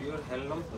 Pure handloom তো।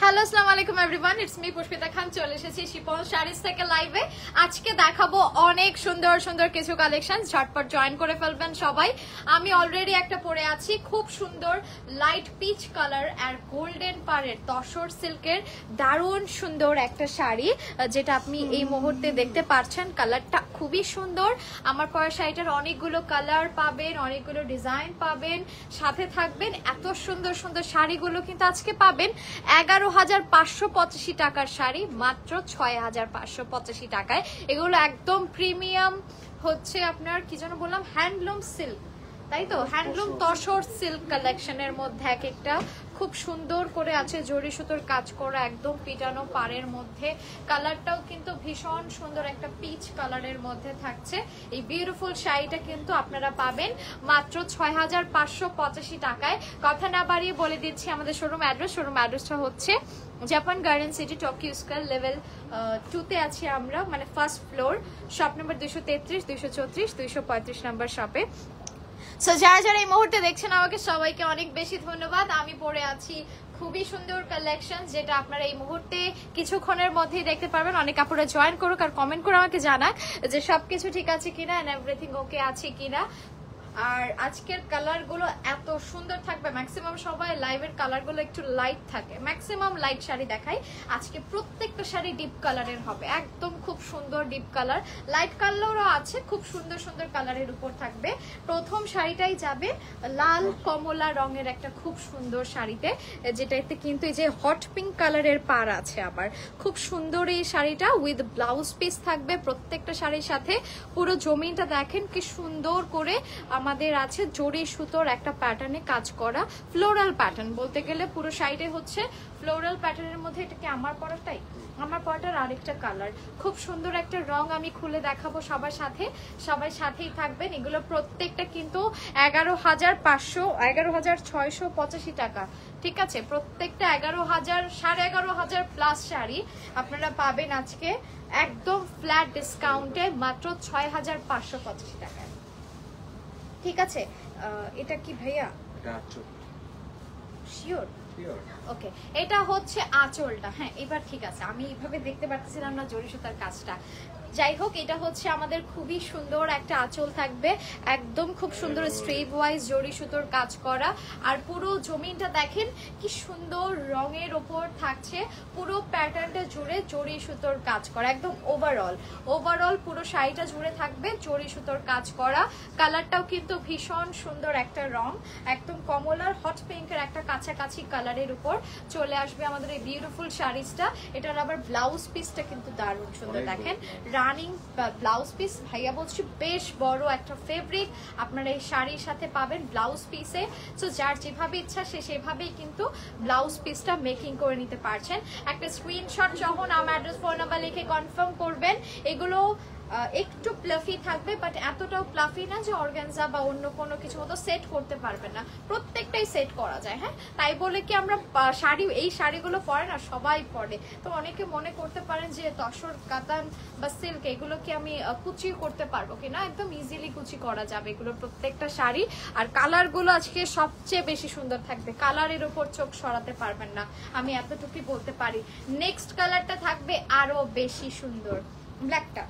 Hello আসসালামু আলাইকুম এভরিওয়ান, ইটস মি পুষ্পিতা খান। চলে এসেছি শিপন শাড়িজ থেকে লাইভে। আজকে দেখাবো অনেক সুন্দর সুন্দর কিছু কালেকশন, ঝটপট জয়েন করে ফেলবেন সবাই। আমি অলরেডি একটা পরে আছি, খুব সুন্দর লাইট পিচ কালার আর গোল্ডেন পাড়ের তসর সিল্কের দারুণ সুন্দর একটা শাড়ি, যেটা আপনি এই মুহূর্তে দেখতে পাচ্ছেন। কালারটা খুবই সুন্দর। আমার পরা শাড়িটার অনেকগুলো কালার পাবেন, অনেকগুলো ডিজাইন পাবেন, সাথে থাকবেন এত সুন্দর সুন্দর শাড়িগুলো কিন্তু আজকে পাবেন 11,585 টাকার শাড়ি মাত্র 6,585 টাকায়। এগুলো একদম প্রিমিয়াম হচ্ছে আপনার কি যেন বললাম, হ্যান্ডলুম সিল্ক, তাই তো? হ্যান্ডলুম তসর সিল্ক কালেকশনের মধ্যে এক একটা খুব সুন্দর করে আছে, জরি সুতোর কাজ করা, একদম পিটানো পাড়ের মধ্যে। কালারটাও কিন্তু ভীষণ সুন্দর, একটা পিচ কালারের মধ্যে থাকছে। এই বিউটিফুল শাড়িটা কিন্তু আপনারা পাবেন মাত্র 6,585 টাকায়। কথা না বাড়িয়ে বলে দিচ্ছি আমাদের শোরুম অ্যাড্রেস। শোরুম অ্যাড্রেসটা হচ্ছে Japan garden city, Tokyo square, level 2-তে আছি আমরা, মানে first floor, shop number 233, 234, 235 number শপে। সো যারা যারা এই মুহূর্তে দেখছেন আমাকে, সবাইকে অনেক বেশি ধন্যবাদ। আমি পরে আছি খুবই সুন্দর কালেকশন, যেটা আপনারা এই মুহূর্তে কিছুক্ষণের মধ্যেই দেখতে পারবেন। অনেক আপুরা জয়েন করুক আর কমেন্ট করে আমাকে জানাক যে সবকিছু ঠিক আছে কিনা, এন্ড এভরিথিং ওকে আছে কিনা। আর আজকের কালার গুলো এত সুন্দর থাকবে। ম্যাক্সিমাম সবাই লাইভের কালার গুলো একটু লাইট থাকে, ম্যাক্সিমাম লাইট শাড়ি দেখাই। আজকে প্রত্যেকটা শাড়ি ডিপ কালারের হবে, একদম খুব সুন্দর ডিপ কালার। লাইট কালারও আছে, খুব সুন্দর সুন্দর কালারের উপর থাকবে। প্রথম শাড়িটাই যাবে লাল কমলা রঙের একটা খুব সুন্দর শাড়িতে, যেটাতে কিন্তু এই যে হট পিঙ্ক কালারের পাড় আছে। আবার খুব সুন্দর এই শাড়িটা, উইথ ব্লাউজ পিস থাকবে প্রত্যেকটা শাড়ির সাথে। পুরো জমিনটা দেখেন কি সুন্দর করে আমাদের আছে জরি সুতোর একটা প্যাটার্নে কাজ করা, ফ্লোরাল প্যাটার্ন বলতে গেলে। পুরো সাইডে হচ্ছে ফ্লোরাল প্যাটার্নের মধ্যে। এটা কি আমার পরাটাই? আমার পরাটার আরেকটা কালার, খুব সুন্দর একটা রং আমি খুলে দেখাবো সবার সাথে। সবাই সাথেই থাকবেন। এগুলো প্রত্যেকটা কিন্তু 11,685 টাকা, ঠিক আছে? প্রত্যেকটা 11,000, 11,500 প্লাস শাড়ি আপনারা পাবেন আজকে একদম ফ্ল্যাট ডিসকাউন্টে মাত্র 6,585 টাকায়, ঠিক আছে? এটা কি ভাইয়া? এটা আঁচল। শিওর? ওকে, এটা হচ্ছে আঁচলটা। হ্যাঁ, এবার ঠিক আছে। আমি এইভাবে দেখতে পাচ্ছিলাম না জরি সুতার কাজটা। যাই হোক, এটা হচ্ছে আমাদের খুবই সুন্দর একটা আঁচল থাকবে, একদম খুব সুন্দর স্ট্রেপ ওয়াইজ জরি সুতোর কাজ করা। আর পুরো জমিনটা দেখেন কি সুন্দর রঙের ওপর থাকছে, পুরো প্যাটার্নটা জুড়ে জরি সুতোর কাজ করা, একদম ওভারঅল পুরো শাড়িটা জুড়ে থাকবে জরি সুতোর কাজ করা। কালারটাও কিন্তু ভীষণ সুন্দর একটা রং, একদম কমলার হট পিঙ্কের একটা কাছাকাছি কালারের উপর চলে আসবে আমাদের এই বিউটিফুল শাড়িটা। এটার আবার ব্লাউজ পিসটা কিন্তু দারুণ সুন্দর, দেখেন রানিং ব্লাউজ পিস। ভাইয়া বলছি বেশ বড় একটা ফেব্রিক আপনারা এই শাড়ির সাথে পাবেন ব্লাউজ পিসে। সো যার যেভাবে ইচ্ছা সে সেভাবেই কিন্তু ব্লাউজ পিসটা মেকিং করে নিতে পারছেন। একটা স্ক্রিনশট সহ নাম, অ্যাড্রেস, ফোন নাম্বার লিখে কনফার্ম করবেন। এগুলো একটু প্লাফি থাকবে, বাট এতটাও প্লাফি না যে অর্গানজা বা অন্য কোনো কিছু মতো সেট করতে পারবেন না। প্রত্যেকটাই সেট করা যায়। হ্যাঁ, তাই বলে কি আমরা শাড়ি, এই শাড়িগুলো পরে না, সবাই পরে। তো অনেকে মনে করতে পারেন যে তসর কাতান বা সিল্ক এগুলো কি আমি কুচি করতে পারবো কিনা, একদম ইজিলি কুচি করা যাবে এগুলো প্রত্যেকটা শাড়ি। আর কালারগুলো আজকে সবচেয়ে বেশি সুন্দর থাকবে, কালারের উপর চোখ সরাতে পারবেন না, আমি এতটুকুই বলতে পারি। নেক্সট কালারটা থাকবে আরো বেশি সুন্দর, ব্ল্যাকটা।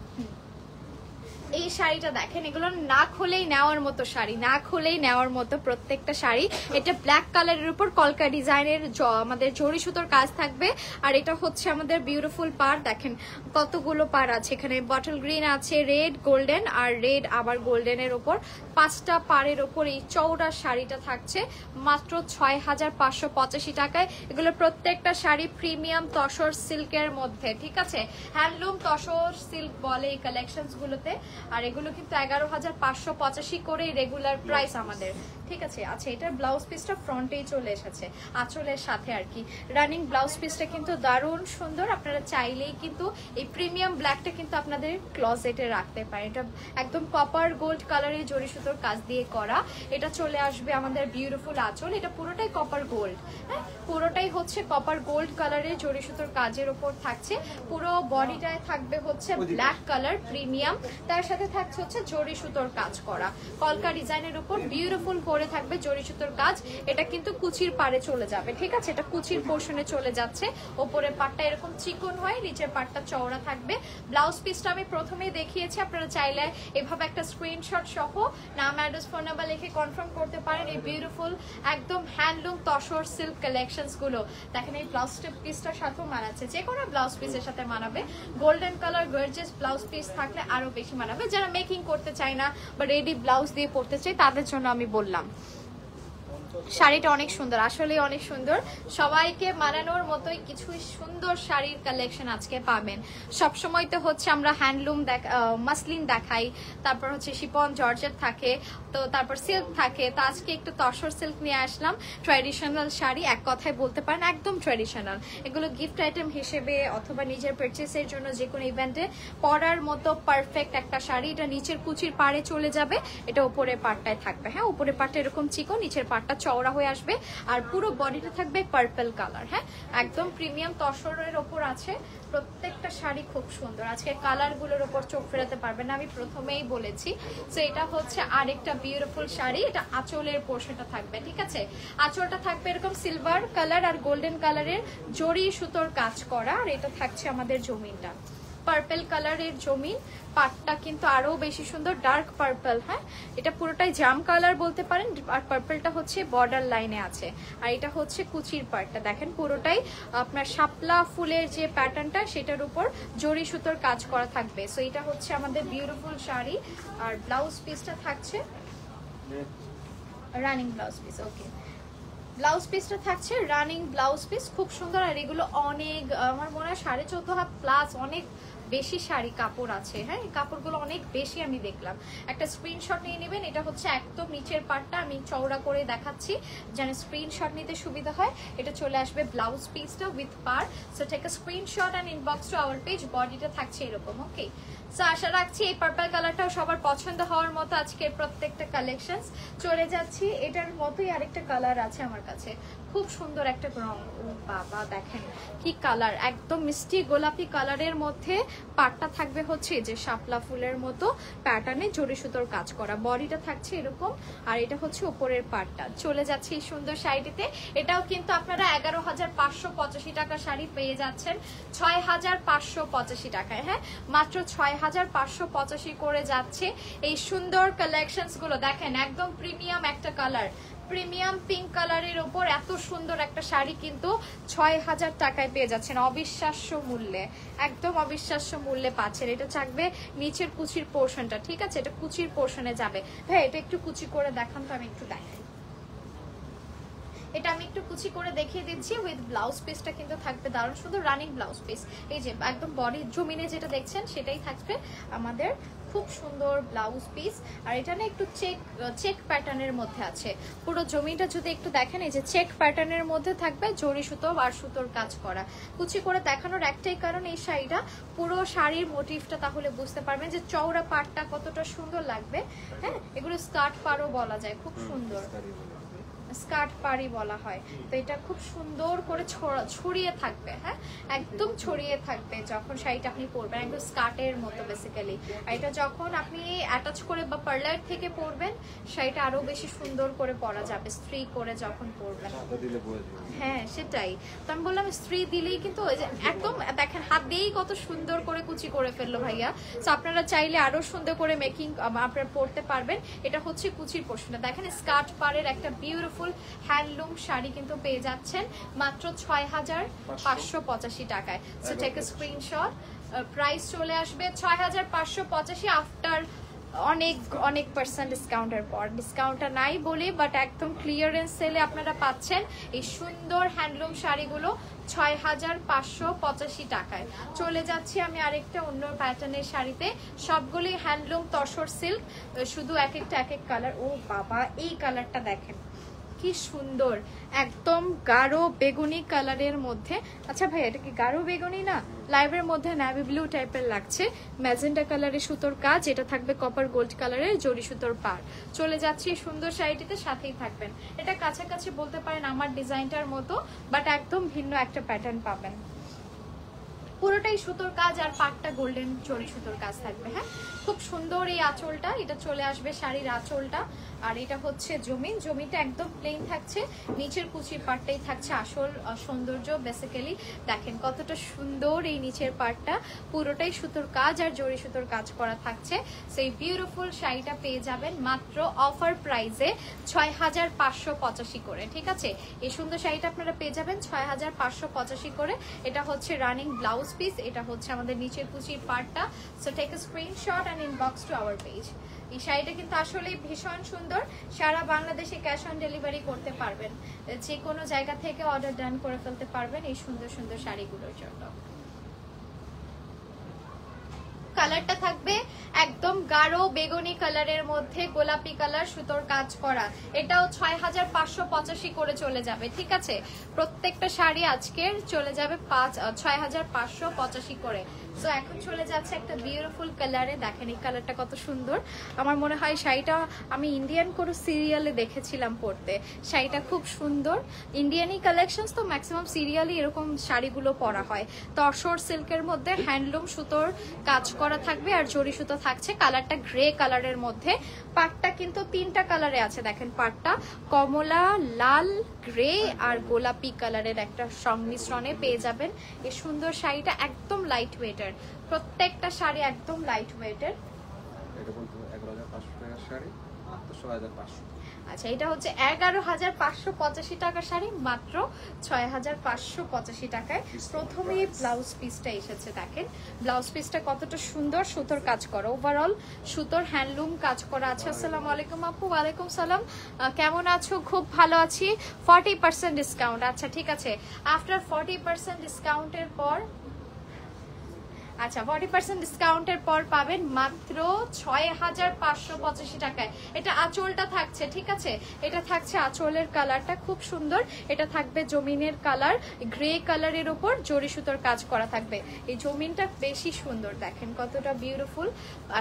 এই শাড়িটা দেখেন, এগুলো না খুলেই নেওয়ার মতো শাড়ি, না খুলেই নেওয়ার মতো প্রত্যেকটা শাড়ি। এটা ব্ল্যাক কালারের উপর কলকা ডিজাইনের আমাদের জরি সুতোর কাজ থাকবে। আর এটা হচ্ছে আমাদের বিউটিফুল পাড়, দেখেন কতগুলো পাড় আছে এখানে। বটল গ্রিন আছে, রেড, গোল্ডেন, আর রেড আবার গোল্ডেনের ওপর 5টা পাড়ের ওপর এই চওড়া শাড়িটা থাকছে মাত্র 6,585 টাকায়। এগুলো প্রত্যেকটা শাড়ি প্রিমিয়াম তসর সিল্কের মধ্যে, ঠিক আছে? হ্যান্ডলুম তসর সিল্ক বলে এই কালেকশনস গুলোতে। আর এগুলো কিন্তু 11,585 করে রেগুলার প্রাইস আমাদের, ঠিক আছে। আচ্ছা, এটার ব্লাউজ পিসটা ফ্রন্টেই চলে এসেছে আঁচলের সাথে আর কি। রানিং ব্লাউজ পিসটা কিন্তু দারুণ সুন্দর, আপনারা চাইলেই কিন্তু এই প্রিমিয়াম ব্ল্যাকটা কিন্তু আপনাদের ক্লজেটে রাখতে পারেন। এটা একদম কপার গোল্ড কালারের জরি সুতোর কাজ দিয়ে করা। এটা চলে আসবে আমাদের বিউটিফুল আঁচল, এটা পুরোটাই কপার গোল্ড, হ্যাঁ পুরোটাই হচ্ছে কপার গোল্ড কালারের জরি সুতোর কাজের উপর থাকছে। পুরো বডিটায় থাকবে হচ্ছে ব্ল্যাক কালার প্রিমিয়াম, তার সাথে থাকছে হচ্ছে জরি সুতোর কাজ করা কলকা ডিজাইনের উপর বিউটিফুল করে থাকবে জরি সুতোর কাজ। এটা কিন্তু কুচির পাড়ে চলে যাবে, ঠিক আছে, এটা কুচির পোর্শনে চলে যাচ্ছে। ওপরের পাটটা এরকম চিকন হয়, নিচের পাটটা চওড়া থাকবে। ব্লাউজ পিসটা আমি প্রথমেই দেখিয়েছি, আপনারা চাইলে এভাবে একটা স্ক্রিনশট সহ নাম অ্যাড্রেস ফোন নাম্বার লিখে কনফার্ম করতে পারেন এই বিউটিফুল একদম হ্যান্ডলুম তসর সিল্ক কালেকশনস গুলো। দেখেন এই ব্লাউজ পিসটার সাথেও মানাচ্ছে, যে কোনো ব্লাউজ পিসের সাথে মানাবে। Golden colour gorgeous blouse piece থাকলে আরো বেশি মানাবে। যারা মেকিং করতে চায় না বা রেডি ব্লাউজ দিয়ে পড়তে চাই তাদের জন্য আমি বললাম। শাড়িটা অনেক সুন্দর, আসলে অনেক সুন্দর, সবাইকে মানানোর মতোই কিছু সুন্দর শাড়ির কালেকশন আজকে পাবেন। সবসময় তো হচ্ছে আমরা হ্যান্ডলুম মাসলিন দেখাই, তারপর হচ্ছে শিপন জর্জেট থাকে, তো তারপর সিল্ক থাকে, তো আজকে একটু তসর সিল্ক নিয়ে আসলাম। ট্র্যাডিশনাল শাড়ি, এক কথায় বলতে পারেন একদম ট্র্যাডিশনাল। এগুলো গিফট আইটেম হিসেবে অথবা নিজের পারচেসের জন্য যে কোনো ইভেন্টে পরার মতো পারফেক্ট একটা শাড়ি। এটা নিচের কুচির পাড়ে চলে যাবে, এটা উপরের পাটটায় থাকবে, হ্যাঁ উপরের পাটটা এরকম চিকন, নিচের পাটটা চওড়া হয়ে আসবে। আর পুরো বডিটা থাকবে পার্পল কালার, হ্যাঁ একদম প্রিমিয়াম তসরের ওপর আছে। প্রত্যেকটা শাড়ি খুব সুন্দর, আজকে কালার গুলোর উপর চোখ ফেরাতে পারবেন না, আমি প্রথমেই বলেছি। তো এটা হচ্ছে আরেকটা বিউটিফুল শাড়ি, এটা আঁচলের পোর্শনটা থাকবে, ঠিক আছে। আঁচলটা থাকবে এরকম সিলভার কালার আর গোল্ডেন কালারের জরি সুতোর কাজ করা। আর এটা থাকছে আমাদের জমিনটা পার্পল কালারের জমিন, পাটটা কিন্তু আরো বেশি সুন্দর ডার্ক পার্পল, হ্যাঁ এটা পুরোটাই জাম কালার বলতে পারেন। আর পার্পলটা হচ্ছে বর্ডার লাইনে আছে। আর এটা হচ্ছে কুচির পাটটা, দেখেন পুরোটাই আপনার শাপলা ফুলের যে প্যাটার্নটা সেটার উপর জরি সুতোর কাজ করা থাকবে। সো এটা হচ্ছে আমাদের বিউটিফুল শাড়ি। আর ব্লাউজ পিসটা থাকছে রানিং ব্লাউজ পিস, ওকে ব্লাউজ পিসটা থাকছে রানিং ব্লাউজ পিস, খুব সুন্দর। আর এগুলো অনেক আমার মনে হয় 14.5 হাত প্লাস অনেক বেশি শাড়ি কাপড় আছে, হ্যাঁ এই কাপড়গুলো অনেক বেশি আমি দেখলাম। একটা স্ক্রিনশট নিয়ে নেবেন, এটা হচ্ছে একদম নিচের পার্টটা আমি চওড়া করে দেখাচ্ছি যেন স্ক্রিনশট নিতে সুবিধা হয়। এটা চলে আসবে ব্লাউজ পিসটা উইথ পার। So take a screenshot and inbox to our page. বডিটা থাকছে এরকম, ওকে। সো আশা রাখছি এই পার্পল কালারটাও সবার পছন্দ হওয়ার মতো আজকের প্রত্যেকটা কালেকশন। চলে যাচ্ছি, এটার মতোই আরেকটা কালার আছে আমার কাছে, খুব সুন্দর একটা রং। ও বাবা দেখেন কি কালার, একদম মিষ্টি গোলাপি কালারের মধ্যে পাটটা থাকবে হচ্ছে যে শাপলা ফুলের মতো প্যাটার্নে জরি সুতোর কাজ করা। বডিটা থাকছে এরকম, আর এটা হচ্ছে উপরের পাটটা। চলে যাচ্ছে এই সুন্দর শাড়িটিতে। এটাও কিন্তু আপনারা 11,585 টাকা শাড়ি পেয়ে যাচ্ছেন 6,585 টাকায়, হ্যাঁ মাত্র 6,585 করে যাচ্ছে এই সুন্দর কালেকশনস গুলো। দেখেন একদম প্রিমিয়াম একটা কালার, প্রিমিয়াম পিঙ্ক কালারের উপর এত সুন্দর একটা শাড়ি কিন্তু 6,000 টাকায় পেয়ে যাচ্ছেন অবিশ্বাস্য মূল্যে, একদম অবিশ্বাস্য মূল্যে পাচ্ছেন। এটা থাকবে নিচের কুচির পোর্শনটা, ঠিক আছে, এটা কুচির পোর্শনে যাবে। ভাই এটা একটু কুচি করে দেখান তো, আমি একটু দেখাই। এটা আমি একটু কুচি করে দেখিয়ে দিচ্ছি। উইথ ব্লাউজ পিসটা কিন্তু থাকবে দারুণ সুন্দর রানিং ব্লাউজ পিস। এই যে একদম বডি জমিনে যেটা দেখছেন সেটাই থাকবে আমাদের, খুব সুন্দর ব্লাউজ পিস। আর এটা না একটু চেক প্যাটার্নের মধ্যে আছে। পুরো জমিটা যদি একটু দেখেন, এই যে চেক প্যাটার্নের মধ্যে থাকবে জরি সুতো আর সুতোর কাজ করা। কুচি করে দেখানোর একটাই কারণ, এই শাড়িটা পুরো শাড়ির মোটিভটা তাহলে বুঝতে পারবেন যে চওড়া পাটটা কতটা সুন্দর লাগবে। হ্যাঁ এগুলো স্কার্ট পাড়ও বলা যায়, খুব সুন্দর স্কার্ট পাড়ি বলা হয়। তো এটা খুব সুন্দর করে ছড়িয়ে থাকবে, হ্যাঁ একদম ছড়িয়ে থাকবে যখন শাড়িটা আপনি পরবেন, একদম স্কার্টের মতো বেসিক্যালি। আর এটা যখন আপনি অ্যাটাচ করে বা পার্লার থেকে পরবেন শাড়িটা আরো বেশি সুন্দর করে পরা যাবে স্ত্রী করে যখন পরবেন। হ্যাঁ সেটাই তো আমি বললাম, স্ত্রী দিলেই কিন্তু একদম দেখেন হাত দিয়েই কত সুন্দর করে কুচি করে ফেললো ভাইয়া। তো আপনারা চাইলে আরো সুন্দর করে মেকিং আপনারা পরতে পারবেন। এটা হচ্ছে কুচির পোর্শনটা, দেখেন স্কার্ট পাড়ের একটা বিউটিফুল হ্যান্ডলুম শাড়ি কিন্তু পেয়ে যাচ্ছেন মাত্র 6,585 টাকায়। So take a screenshot, price চলে আসবে 6,585 আফটার অনেক অনেক পার্সেন্ট ডিসকাউন্টের পর, ডিসকাউন্টটা নাই বলি বাট একদম ক্লিয়ারেন্স সেলে আপনারা পাচ্ছেন এই সুন্দর হ্যান্ডলুম শাড়িগুলো 6585 টাকায়। চলে যাচ্ছি আমি আরেকটা অন্য প্যাটার্নের শাড়িতে, সবগুলি হ্যান্ডলুম তসর সিল্ক, শুধু এক একটা এক এক কালার। ও বাবা, এই কালারটা দেখেন কি সুন্দর, একদম গাঢ় বেগুনি কালারের মধ্যে। আচ্ছা ভাই, এটা কি গাঢ় বেগুনি না? লাইভের মধ্যে নেভি ব্লু টাইপের লাগছে, ম্যাজেন্টা কালারের সুতোর কাজ, এটা থাকবে কপার গোল্ড কালারের জরি সুতোর পার। চলে যাচ্ছি সুন্দর শাড়িটিতে, সাথেই থাকবেন। এটা কাছাকাছি বলতে পারেন আমার ডিজাইনটার মতো, বাট একদম ভিন্ন একটা প্যাটার্ন পাবেন। পুরোটাই সুতোর কাজ আর পাটটা গোল্ডেন জরি সুতোর কাজ থাকবে। হ্যাঁ, খুব সুন্দর এই আঁচলটা, এটা চলে আসবে শাড়ির আঁচলটা। আর এটা হচ্ছে জমিটা একদম প্লেন থাকছে, নিচের কুচির পাটটাই থাকছে আসল সৌন্দর্য। বেসিক্যালি দেখেন কতটা সুন্দর এই নিচের পাটটা, পুরোটাই সুতোর কাজ আর জরি সুতোর কাজ করা থাকছে। সেই বিউটিফুল শাড়িটা পেয়ে যাবেন মাত্র অফার প্রাইসে 6585 করে। ঠিক আছে, এই সুন্দর শাড়িটা আপনারা পেয়ে যাবেন 6585 করে। এটা হচ্ছে রানিং ব্লাউজ পিস, এটা হচ্ছে আমাদের নিচের কুচির পার্টটা। So take a screenshot and inbox to our page. এই শাড়িটা কিন্তু আসলে ভীষণ সুন্দর, সারা বাংলাদেশে ক্যাশ অন ডেলিভারি করতে পারবেন, যে কোনো জায়গা থেকে অর্ডার ডান করে ফেলতে পারবেন এই সুন্দর সুন্দর শাড়িগুলোর জন্য। কালারটা থাকবে একদম গাঢ় বেগুনি কালারের মধ্যে গোলাপি কালার সুতোর কাজ করা, এটাও 6585 করে চলে যাবে। ঠিক আছে, প্রত্যেকটা শাড়ি আজকের চলে যাবে 6585 করে। সো এখন চলে যাচ্ছে একটা বিউটিফুল কালারে, দেখেন এই কালারটা কত সুন্দর। আমার মনে হয় শাড়িটা আমি ইন্ডিয়ান কোনো সিরিয়ালে দেখেছিলাম পরতে, শাড়িটা খুব সুন্দর। ইন্ডিয়ানই কালেকশনস তো ম্যাক্সিমাম সিরিয়ালই এরকম শাড়িগুলো পরা হয়। তসর সিল্কের মধ্যে হ্যান্ডলুম সুতোর কাজ করা থাকবে আর জরি সুতো থাকছে। কালারটা গ্রে কালারের মধ্যে, পাটটা কিন্তু 3টা কালারে আছে। দেখেন পাটটা কমলা, লাল, গ্রে আর গোলাপি কালারের একটা সংমিশ্রণে পেয়ে যাবেন এই সুন্দর শাড়িটা। একদম লাইট ওয়েটের, প্রত্যেকটা শাড়ি একদম লাইট ওয়েটের। এটা বলতে 11500 টাকার শাড়ি মাত্র 6500। আচ্ছা, এটা হচ্ছে 11585 টাকার শাড়ি মাত্র 6585 টাকায়। প্রথমেই ব্লাউজ পিসটা এসেছে, দেখেন ব্লাউজ পিসটা কতটা সুন্দর, সুতোর কাজ করা, ওভারঅল সুতোর হ্যান্ডলুম কাজ করা আছে। আসসালামু আলাইকুম আপু। ওয়ালাইকুম সালাম, কেমন আছো? খুব ভালো আছি। 40% ডিসকাউন্ট। আচ্ছা ঠিক আছে, আফটার 40% ডিসকাউন্টের পর, আচ্ছা 40% ডিসকাউন্টের পর পাবেন মাত্র 6585 টাকায়। এটা আঁচলটা থাকছে, ঠিক আছে, এটা থাকছে আঁচলের কালারটা খুব সুন্দর। এটা থাকবে জমিনের কালার, গ্রে কালারের উপর জরি সুতোর কাজ করা থাকবে। এই জমিনটা বেশি সুন্দর, দেখেন কতটা বিউটিফুল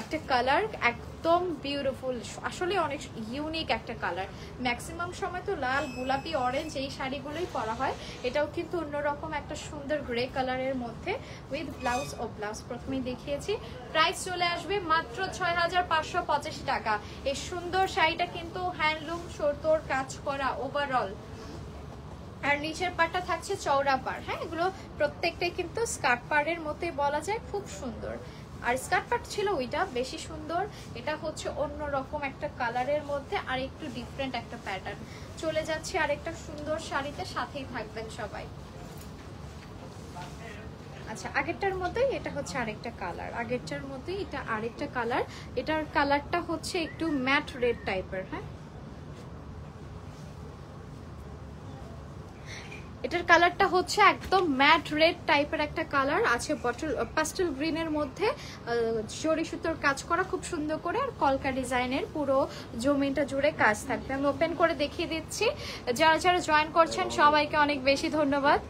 একটা কালার, একদম বিউটিফুল, আসলে অনেক ইউনিক একটা কালার। ম্যাক্সিমাম সময় তো লাল, গোলাপি, অরেঞ্জ এই শাড়িগুলোই পরা হয়, এটাও কিন্তু অন্যরকম একটা সুন্দর গ্রে কালারের মধ্যে উইথ ব্লাউজ। ও ব্লাউজ প্রথমেই দেখিয়েছি। প্রাইস চলে আসবে মাত্র 6585 টাকা। এই সুন্দর শাড়িটা কিন্তু হ্যান্ডলুম সুতোর কাজ করা ওভারঅল, আর নিচের পাড়টা থাকছে চওড়া পাড়। হ্যাঁ, এগুলো প্রত্যেকটাই কিন্তু স্কার্ট পাড়ের মতোই বলা যায়, খুব সুন্দর। আর স্কার্ট পার্ট ছিল ওইটা বেশি সুন্দর, এটা হচ্ছে অন্য রকম একটা কালারের মধ্যে আর একটু ডিফারেন্ট একটা প্যাটার্ন। চলে যাচ্ছে আরেকটা সুন্দর শাড়িতে, সাথেই থাকবেন সবাই। আচ্ছা, আগেরটার মতোই এটা হচ্ছে আরেকটা কালার, আগেরটার মতোই এটা আরেকটা কালার। এটার কালারটা হচ্ছে একটু ম্যাট রেড টাইপের। হ্যাঁ, এটার কালারটা হচ্ছে একদম ম্যাট রেড টাইপের একটা কালার আছে, পাস্টেল গ্রিনের মধ্যে জরি সুতোর কাজ করা খুব সুন্দর করে, আর কলকা ডিজাইনের পুরো জমিটা জুড়ে কাজ থাকবে। আমি ওপেন করে দেখিয়ে দিচ্ছি। যারা যারা জয়েন করছেন সবাইকে অনেক বেশি ধন্যবাদ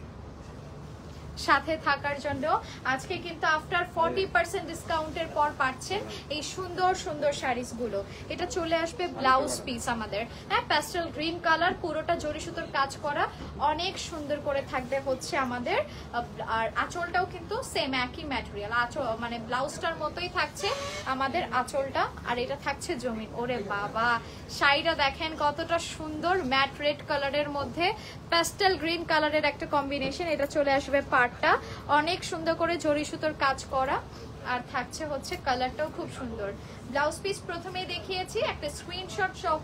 সাথে থাকার জন্য। আজকে কিন্তু আফটার 40% ডিসকাউন্টের পর পাচ্ছেন এই সুন্দর সুন্দর শাড়িস গুলো। এটা চলে আসবে ব্লাউজ পিস আমাদের, হ্যাঁ, প্যাস্টেল গ্রিন কালার, পুরোটা জরি সুতোর কাজ করা, অনেক সুন্দর করে থাকবে হচ্ছে আমাদের। আর আঁচলটাও কিন্তু সেম একই ম্যাটেরিয়াল, আঁচল মানে ব্লাউজটার মতোই থাকছে আমাদের আঁচলটা। আর এটা থাকছে জমিন। ওরে বাবা, শাড়িটা দেখেন কতটা সুন্দর, ম্যাট রেড কালারের মধ্যে প্যাস্টেল গ্রিন কালারের একটা কম্বিনেশন। এটা চলে আসবে পাড়টা অনেক সুন্দর করে জরি সুতোর কাজ করা, আর থাকছে হচ্ছে কালারটাও খুব সুন্দর। ব্লাউজ পিস প্রথমে দেখিয়েছি, একটা স্ক্রিনশট সহ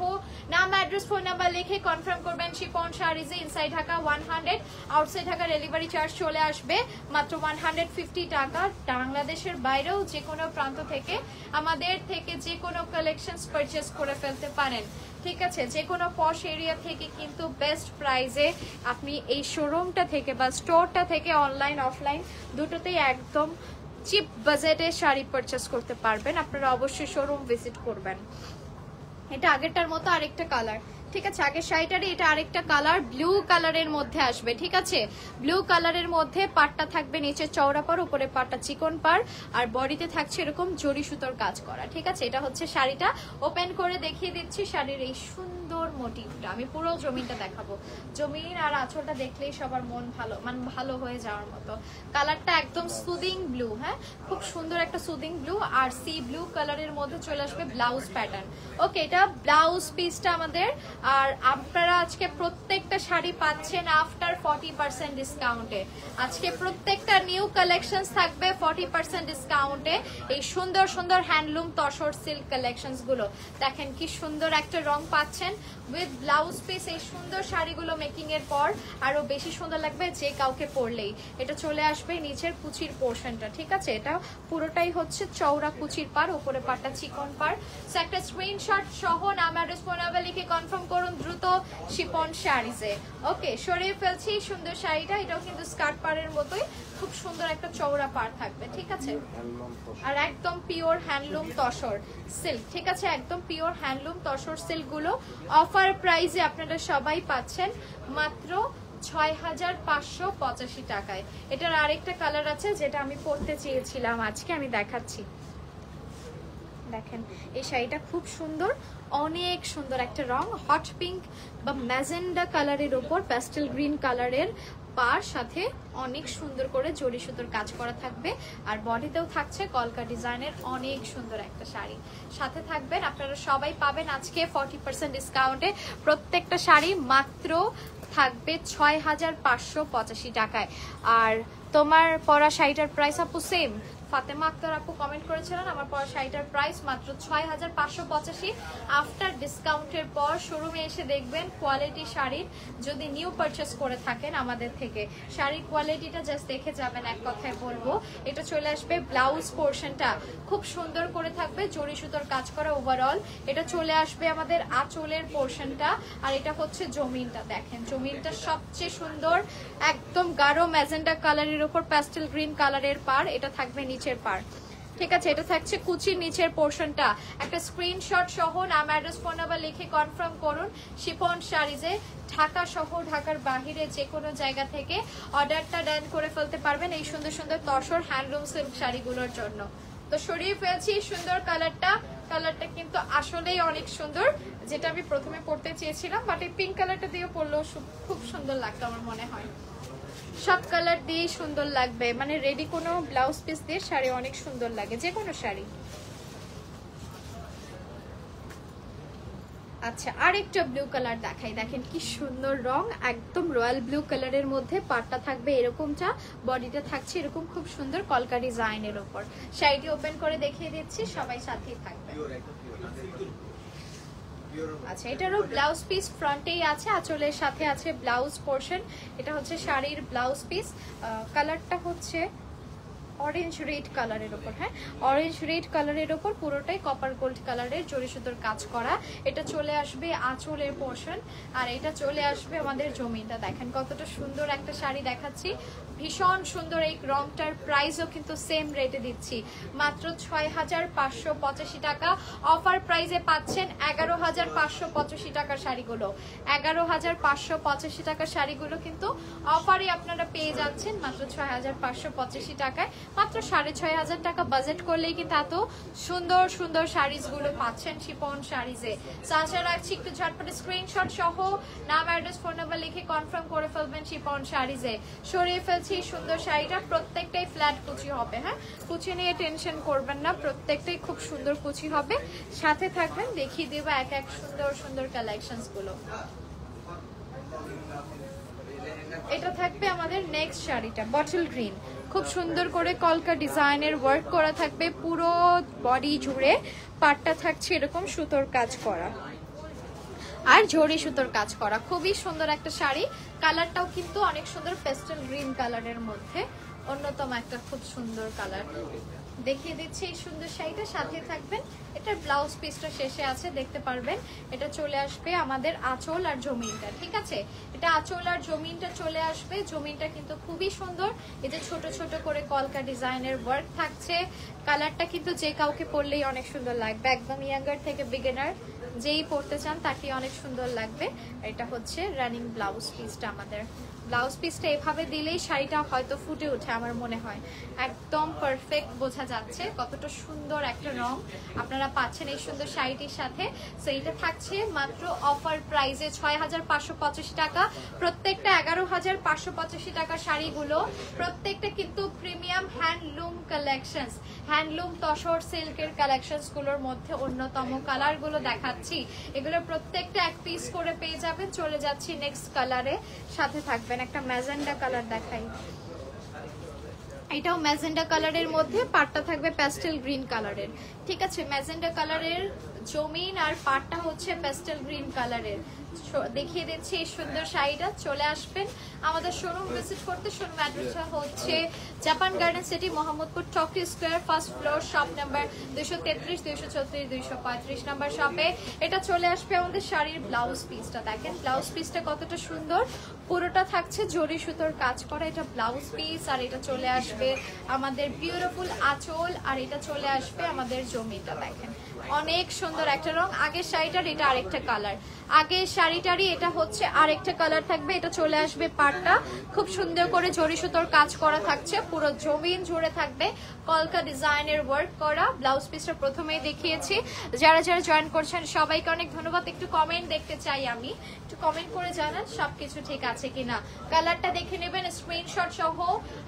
নাম অ্যাড্রেস ফোন নাম্বার লিখে কনফার্ম করবেন। শিফন শাড়িজে inside Dhaka 100, outside Dhaka delivery charge চলে আসবে মাত্র 150 টাকা। বাংলাদেশের বাইরেও যে কোনো প্রান্ত থেকে আমাদের থেকে যে কোনো কালেকশনস পারচেজ করে ফেলতে পারেন, ঠিক আছে। যে কোনো পশ এরিয়া থেকে কিন্তু বেস্ট প্রাইসে আপনি এই শোরুমটা থেকে বা স্টোরটা থেকে অনলাইন অফলাইন দুটোতেই একদম চিপ বাজেটে শাড়ি পারচেজ করতে পারবেন। আপনারা অবশ্যই শোরুম ভিজিট করবেন। এটা আগেরটার মতো আরেকটা কালার, ঠিক আছে। আগের শাড়িটারই এটা আরেকটা কালার, ব্লু কালারের মধ্যে আসবে, ঠিক আছে। ব্লু কালারের মধ্যে পাটটা থাকবে নিচে চওড়া পার, উপরে পাটটা চিকন পার, আর বডিতে থাকছে এরকম জরি সুতোর কাজ করা, ঠিক আছে। এটা হচ্ছে শাড়িটা। ওপেন করে দেখিয়ে দিচ্ছি শাড়ির এই সুন্দর মোটিভটা। আমি পুরো জমিনটা দেখাবো। জমিন আর আঁচলটা দেখলেই সবার মন ভালো হয়ে যাওয়ার মতো। কালারটা একদম সুদিং ব্লু, হ্যাঁ, খুব সুন্দর একটা সুদিং ব্লু। আর সি ব্লু কালারের মধ্যে চলে আসবে ব্লাউজ প্যাটার্ন। ওকে, এটা ব্লাউজ পিসটা আমাদের। আর আপনারা আজকে প্রত্যেকটা শাড়ি পাচ্ছেন আফটার 40% ডিসকাউন্টে। আজকে প্রত্যেকটা নিউ কালেকশনস থাকবে 40% ডিসকাউন্টে। এই সুন্দর সুন্দর হ্যান্ডলুম তসর সিল্ক কালেকশনস গুলো দেখেন কি সুন্দর একটা রং পাচ্ছেন উইথ ব্লাউজ পিস। এই সুন্দর শাড়িগুলো মেকিং এর পর আরো বেশি সুন্দর লাগবে যে কাউকে পরলেই। এটা চলে আসবে নিচের কুচির পোর্শনটা, ঠিক আছে। এটা পুরোটাই হচ্ছে চওড়া কুচির পার, উপরে পাটটা চিকন পার। সো একটা স্ক্রিনশট সহ নাম অ্যাড্রেস ফোন নাম্বার লিখে কনফার্ম করুন দ্রুত শিফন শাড়িজে। ওকে, সরিয়ে ফেলছি সুন্দর শাড়িটা। এটাও কিন্তু স্কার্ট পাড়ের মতোই খুব সুন্দর একটা চওড়া পাড় থাকবে, ঠিক আছে। আর একদম পিওর হ্যান্ডলুম তসর সিল্ক, ঠিক আছে। একদম পিওর হ্যান্ডলুম তসর সিল্ক গুলো অফার প্রাইসে আপনারা সবাই পাচ্ছেন মাত্র 6585 টাকায়। এটার আরেকটা কালার আছে যেটা আমি পরতে চেয়েছিলাম, আজকে আমি দেখাচ্ছি। দেখেন এই শাড়িটা খুব সুন্দর, অনেক সুন্দর একটা রং, হট পিঙ্ক বা ম্যাজেন্ডা কালারের উপর প্যাস্টেল গ্রিন কালারের পার, সাথে অনেক সুন্দর করে জরি সুতোর কাজ করা থাকবে। আর বডিতেও থাকছে কলকা ডিজাইনের অনেক সুন্দর একটা শাড়ি। সাথে থাকবেন আপনারা সবাই পাবেন আজকে 40% ডিসকাউন্টে প্রত্যেকটা শাড়ি মাত্র থাকবে 6585 টাকায়। আর তোমার পরা শাড়িটার প্রাইস আপু সেম? ফাতেমা আক্তার আপু কমেন্ট করেছিলেন আমার পরা শাড়িটার প্রাইস মাত্র 6585। আফটার ডিসকাউন্টের পর শোরুমে এসে দেখবেন কোয়ালিটি শাড়ির, যদি নিউ পারচেস করে থাকেন আমাদের থেকে, শাড়ির কোয়ালিটিটা জাস্ট দেখে যাবেন। এক কথায় বলবো, এটা চলে আসবে ব্লাউজ পোর্শনটা খুব সুন্দর করে থাকবে জরি সুতোর কাজ করা ওভারঅল। এটা চলে আসবে আমাদের আঁচলের পোর্শনটা। আর এটা হচ্ছে জমিনটা, দেখেন জমিনটা সবচেয়ে সুন্দর, একদম গাঢ় ম্যাজেন্ডা কালারের উপর প্যাস্টেল গ্রিন কালারের পার। এটা থাকবে নিচের পার, ঠিক আছে। এটা থাকছে কুচির নিচের পোর্শনটা। একটা স্ক্রিনশট সহ নাম অ্যাড্রেস ফোন নাম্বার লিখে কনফার্ম করুন শিফন শাড়িজে। ঢাকা সহ ঢাকার বাহিরে যে কোনো জায়গা থেকে অর্ডারটা ডান করে ফেলতে পারবেন এই সুন্দর সুন্দর তসর হ্যান্ডলুম সিল্ক শাড়িগুলোর জন্য। তো সরিয়ে ফেলছি সুন্দর কালারটা। কালারটা কিন্তু আসলেই অনেক সুন্দর, যেটা আমি প্রথমে পড়তে চেয়েছিলাম, বাট এই পিঙ্ক কালারটা দিয়ে পরলেও খুব সুন্দর লাগতো আমার মনে হয়। সব কালার দিয়েই সুন্দর লাগবে, মানে রেডি কোনো ব্লাউজ পিস দিয়ে শাড়ি অনেক সুন্দর লাগে, যে কোনো শাড়ি। আচ্ছা, আরেকটা ব্লু কালার দেখাই, দেখেন কি সুন্দর রং, একদম রয়্যাল ব্লু কালারের মধ্যে পাটটা থাকবে এরকমটা, বডিটা থাকছে এরকম খুব সুন্দর কলকা ডিজাইনের উপর। শাড়িটি ওপেন করে দেখিয়ে দিচ্ছি, সবাই সাথেই থাকবে। আচ্ছা, এটারও ব্লাউজ পিস ফ্রন্টেই আছে, আঁচলের সাথে আছে ব্লাউজ পোর্শন। এটা হচ্ছে শাড়ির ব্লাউজ পিস। কালারটা হচ্ছে অরেঞ্জ রেড কালারের উপর, হ্যাঁ অরেঞ্জ রেড কালারের উপর পুরোটাই কপার গোল্ড কালারের জরি সুতোর কাজ করা। এটা চলে আসবে আঁচলের পোর্শন, আর এটা চলে আসবে আমাদের জমিটা। দেখেন কতটা সুন্দর একটা শাড়ি দেখাচ্ছি, ভীষণ সুন্দর। এই রংটার প্রাইসও কিন্তু সেম রেটে দিচ্ছি, মাত্র 6585 টাকা। অফার প্রাইসে পাচ্ছেন 11585 টাকার শাড়িগুলো। 11585 টাকার শাড়িগুলো কিন্তু অফারে আপনারা পেয়ে যাচ্ছেন মাত্র 6585 টাকায়। মাত্র 6500 টাকা বাজেট করলেই কিন্তু এত সুন্দর সুন্দর শাড়িগুলো পাচ্ছেন শিফন শাড়িজে। আশা রাখছি একটু ঝটপট স্ক্রিনশট সহ নাম অ্যাড্রেস ফোন নাম্বার লিখে কনফার্ম করে ফেলবেন শিফন শাড়িজে। সরিয়ে ফেলছি সুন্দর শাড়িটা, প্রত্যেকটাই ফ্ল্যাট কুচি হবে, হ্যাঁ কুচি নিয়ে টেনশন করবেন না, প্রত্যেকটাই খুব সুন্দর কুচি হবে। সাথে থাকবেন, দেখিয়ে দেবো এক এক সুন্দর সুন্দর কালেকশনস গুলো। এটা থাকবে আমাদের নেক্সট শাড়িটা বটল গ্রিন, খুব সুন্দর করে কলকা ডিজাইনের ওয়ার্ক করা থাকবে পুরো বডি জুড়ে। পাটটা থাকছে এরকম সুতোর কাজ করা আর জরি সুতোর কাজ করা, খুবই সুন্দর একটা শাড়ি। কালারটাও কিন্তু অনেক সুন্দর, পেস্টেল গ্রিন কালারের মধ্যে অন্যতম একটা খুব সুন্দর কালার। দেখিয়ে দিচ্ছি এই সুন্দর শাড়িটা, সাথে থাকবেন। এটার ব্লাউজ পিসটা শেষে আছে, দেখতে পারবেন। এটা চলে আসবে আমাদের আঁচল আর জমিনটা, ঠিক আছে? এটা আঁচল আর জমিনটা চলে আসবে। জমিনটা কিন্তু খুবই সুন্দর, এই যে ছোট ছোট করে কলকা ডিজাইনের ওয়ার্ক থাকছে। কালারটা কিন্তু যে কাউকে পরলেই অনেক সুন্দর লাগবে, একদম ইয়াঙ্গার থেকে বিগিনার যেই পড়তে চান তাকে অনেক সুন্দর লাগবে। এটা হচ্ছে রানিং ব্লাউজ পিসটা। আমাদের ব্লাউজ পিসটা এভাবে দিলেই শাড়িটা হয়তো ফুটে ওঠে আমার মনে হয়, একদম পারফেক্ট বোঝা যাচ্ছে কতটা সুন্দর একটা রং আপনারা পাচ্ছেন এই সুন্দর শাড়িটির সাথে। সো এটা থাকছে মাত্র অফার প্রাইসে ৬৫৮৫ টাকা, প্রত্যেকটা ১১৫৮৫ টাকা শাড়িগুলো। প্রত্যেকটা কিন্তু premium handloom collections, handloom tussar সিল্কের কালেকশনস গুলোর মধ্যে অন্যতম। কালারগুলো দেখাচ্ছি, এগুলো প্রত্যেকটা এক পিস করে পেয়ে যাবেন। চলে যাচ্ছি নেক্সট কালারে, সাথে থাকবেন। একটা ম্যাজেন্ডা কালার দেখাই, এটাও ম্যাজেন্ডা কালারের মধ্যে, পাটটা থাকবে প্যাস্টেল গ্রিন কালারের, ঠিক আছে? ম্যাজেন্ডা কালারের জমিন আর পাটটা হচ্ছে প্যাস্টেল গ্রিন কালারের। দেখিয়ে দিচ্ছি এই সুন্দর শাড়িটা। চলে আসবেন আমাদের শোরুম ভিজিট করতে। শোরুম অ্যাড্রেসটা হচ্ছে Japan garden city, Mohammadpur Chokri square, first floor, shop number 233, 234, 235 number শপে। এটা চলে আসবে আমাদের শাড়ির ব্লাউজ পিসটা। দেখেন ব্লাউজ পিসটা কতটা সুন্দর, পুরোটা থাকছে জরি সুতোর কাজ করা। এটা ব্লাউজ পিস, আর এটা চলে আসবে আমাদের বিউটিফুল আঁচল, আর এটা চলে আসবে আমাদের জমিটা। দেখেন অনেক সুন্দর একটা রং। আগের শাড়িটার এটা আরেকটা কালার, আগের শাড়িটারই এটা হচ্ছে আরেকটা কালার থাকবে। এটা চলে আসবে পাটটা, খুব সুন্দর করে জরি সুতোর কাজ করা থাকছে, পুরো জমিন জুড়ে থাকবে কলকা ডিজাইনের ওয়ার্ক করা। ব্লাউজ পিসটা প্রথমেই দেখিয়েছি। যারা যারা জয়েন করছেন সবাইকে অনেক ধন্যবাদ। একটু কমেন্ট দেখতে চাই আমি, একটু কমেন্ট করে জানান সবকিছু ঠিক আছে কিনা। কালারটা দেখে নেবেন, স্ক্রিনশট সহ